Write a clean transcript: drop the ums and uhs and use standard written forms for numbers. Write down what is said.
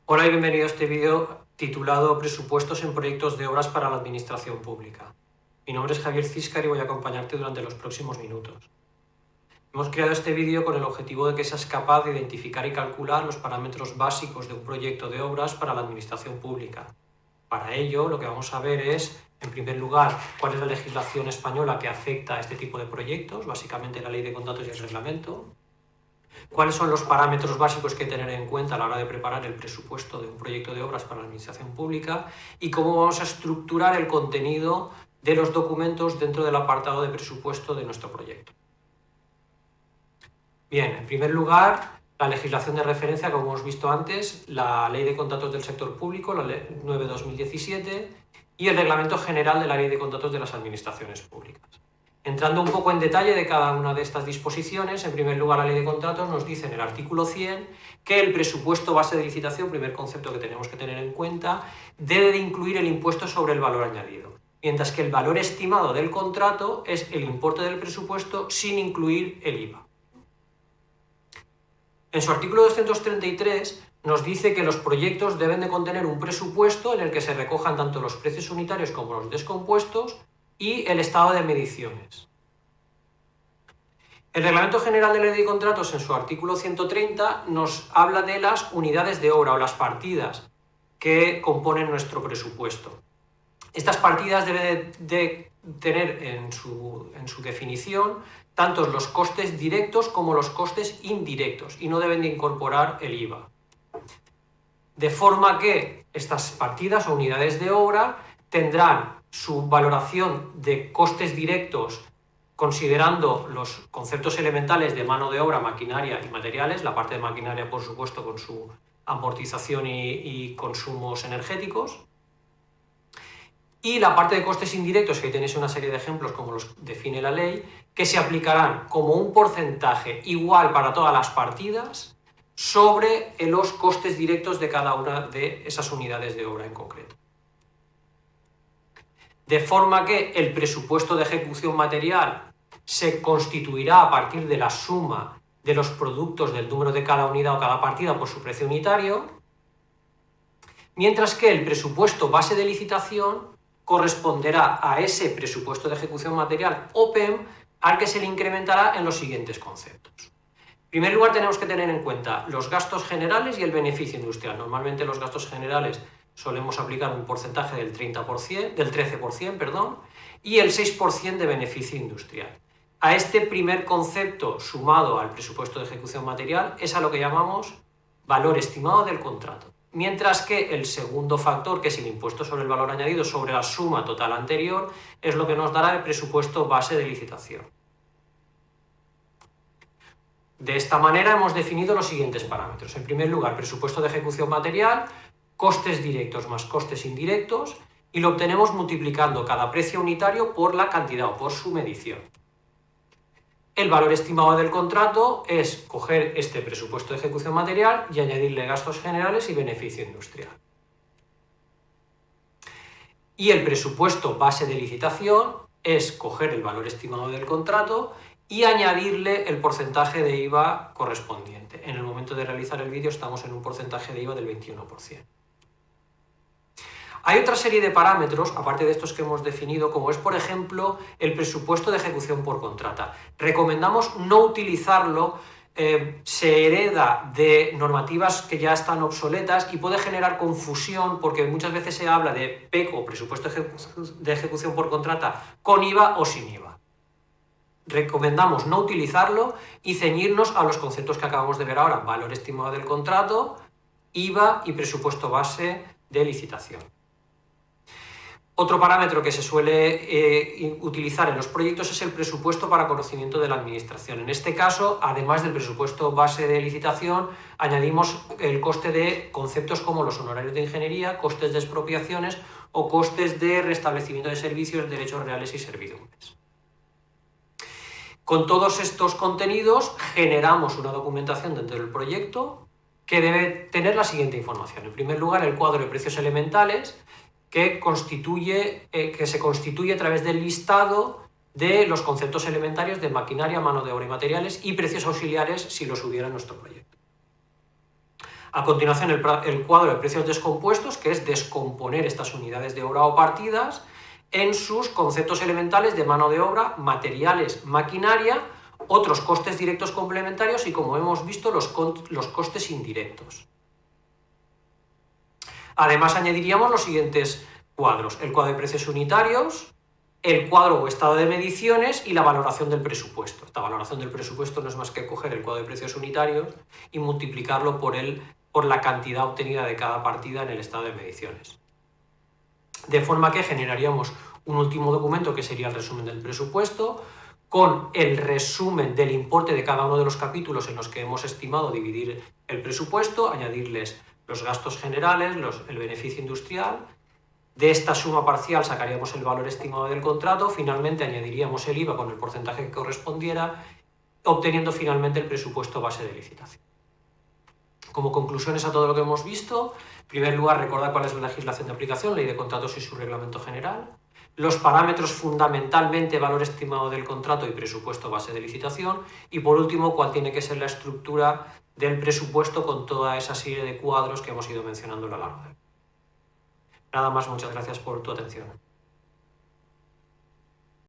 Hola y bienvenido a este vídeo titulado Presupuestos en proyectos de obras para la administración pública. Mi nombre es Javier Císcar y voy a acompañarte durante los próximos minutos. Hemos creado este vídeo con el objetivo de que seas capaz de identificar y calcular los parámetros básicos de un proyecto de obras para la administración pública. Para ello, lo que vamos a ver es, en primer lugar, cuál es la legislación española que afecta a este tipo de proyectos, básicamente la Ley de Contratos y el Reglamento. ¿Cuáles son los parámetros básicos que hay que tener en cuenta a la hora de preparar el presupuesto de un proyecto de obras para la administración pública? Y cómo vamos a estructurar el contenido de los documentos dentro del apartado de presupuesto de nuestro proyecto. Bien, en primer lugar, la legislación de referencia, como hemos visto antes, la Ley de Contratos del Sector Público, la Ley 9/2017, y el Reglamento General de la Ley de Contratos de las Administraciones Públicas. Entrando un poco en detalle de cada una de estas disposiciones, en primer lugar la Ley de Contratos nos dice en el artículo 100 que el presupuesto base de licitación, primer concepto que tenemos que tener en cuenta, debe de incluir el impuesto sobre el valor añadido, mientras que el valor estimado del contrato es el importe del presupuesto sin incluir el IVA. En su artículo 233 nos dice que los proyectos deben de contener un presupuesto en el que se recojan tanto los precios unitarios como los descompuestos y el estado de mediciones. El Reglamento General de Ley de Contratos, en su artículo 130, nos habla de las unidades de obra o las partidas que componen nuestro presupuesto. Estas partidas deben de tener en su definición tanto los costes directos como los costes indirectos y no deben de incorporar el IVA. De forma que estas partidas o unidades de obra tendrán su valoración de costes directos considerando los conceptos elementales de mano de obra, maquinaria y materiales, la parte de maquinaria por supuesto con su amortización y consumos energéticos, y la parte de costes indirectos, que tenéis una serie de ejemplos como los define la ley, que se aplicarán como un porcentaje igual para todas las partidas sobre los costes directos de cada una de esas unidades de obra en concreto. De forma que el presupuesto de ejecución material se constituirá a partir de la suma de los productos del número de cada unidad o cada partida por su precio unitario, mientras que el presupuesto base de licitación corresponderá a ese presupuesto de ejecución material OPEM al que se le incrementará en los siguientes conceptos. En primer lugar, tenemos que tener en cuenta los gastos generales y el beneficio industrial. Normalmente los gastos generales solemos aplicar un porcentaje del 13%, y el 6% de beneficio industrial. A este primer concepto sumado al presupuesto de ejecución material es a lo que llamamos valor estimado del contrato. Mientras que el segundo factor, que es el impuesto sobre el valor añadido sobre la suma total anterior, es lo que nos dará el presupuesto base de licitación. De esta manera hemos definido los siguientes parámetros. En primer lugar, presupuesto de ejecución material, costes directos más costes indirectos, y lo obtenemos multiplicando cada precio unitario por la cantidad o por su medición. El valor estimado del contrato es coger este presupuesto de ejecución material y añadirle gastos generales y beneficio industrial. Y el presupuesto base de licitación es coger el valor estimado del contrato y añadirle el porcentaje de IVA correspondiente. En el momento de realizar el vídeo estamos en un porcentaje de IVA del 21%. Hay otra serie de parámetros, aparte de estos que hemos definido, como es, por ejemplo, el presupuesto de ejecución por contrata. Recomendamos no utilizarlo, se hereda de normativas que ya están obsoletas y puede generar confusión porque muchas veces se habla de PEC, presupuesto de ejecución por contrata, con IVA o sin IVA. Recomendamos no utilizarlo y ceñirnos a los conceptos que acabamos de ver ahora: valor estimado del contrato, IVA y presupuesto base de licitación. Otro parámetro que se suele utilizar en los proyectos es el presupuesto para conocimiento de la administración. En este caso, además del presupuesto base de licitación, añadimos el coste de conceptos como los honorarios de ingeniería, costes de expropiaciones o costes de restablecimiento de servicios, derechos reales y servidumbres. Con todos estos contenidos generamos una documentación dentro del proyecto que debe tener la siguiente información. En primer lugar, el cuadro de precios elementales, que se constituye a través del listado de los conceptos elementarios de maquinaria, mano de obra y materiales y precios auxiliares si los hubiera en nuestro proyecto. A continuación, el cuadro de precios descompuestos, que es descomponer estas unidades de obra o partidas en sus conceptos elementales de mano de obra, materiales, maquinaria, otros costes directos complementarios y, como hemos visto, los costes indirectos. Además, añadiríamos los siguientes cuadros: el cuadro de precios unitarios, el cuadro o estado de mediciones y la valoración del presupuesto. Esta valoración del presupuesto no es más que coger el cuadro de precios unitarios y multiplicarlo por la cantidad obtenida de cada partida en el estado de mediciones. De forma que generaríamos un último documento que sería el resumen del presupuesto, con el resumen del importe de cada uno de los capítulos en los que hemos estimado dividir el presupuesto, añadirles los gastos generales, el beneficio industrial. De esta suma parcial sacaríamos el valor estimado del contrato, finalmente añadiríamos el IVA con el porcentaje que correspondiera, obteniendo finalmente el presupuesto base de licitación. Como conclusiones a todo lo que hemos visto, en primer lugar, recordar cuál es la legislación de aplicación, ley de contratos y su reglamento general, los parámetros fundamentalmente valor estimado del contrato y presupuesto base de licitación, y por último, cuál tiene que ser la estructura del presupuesto con toda esa serie de cuadros que hemos ido mencionando a lo largo de. Nada más, muchas gracias por tu atención.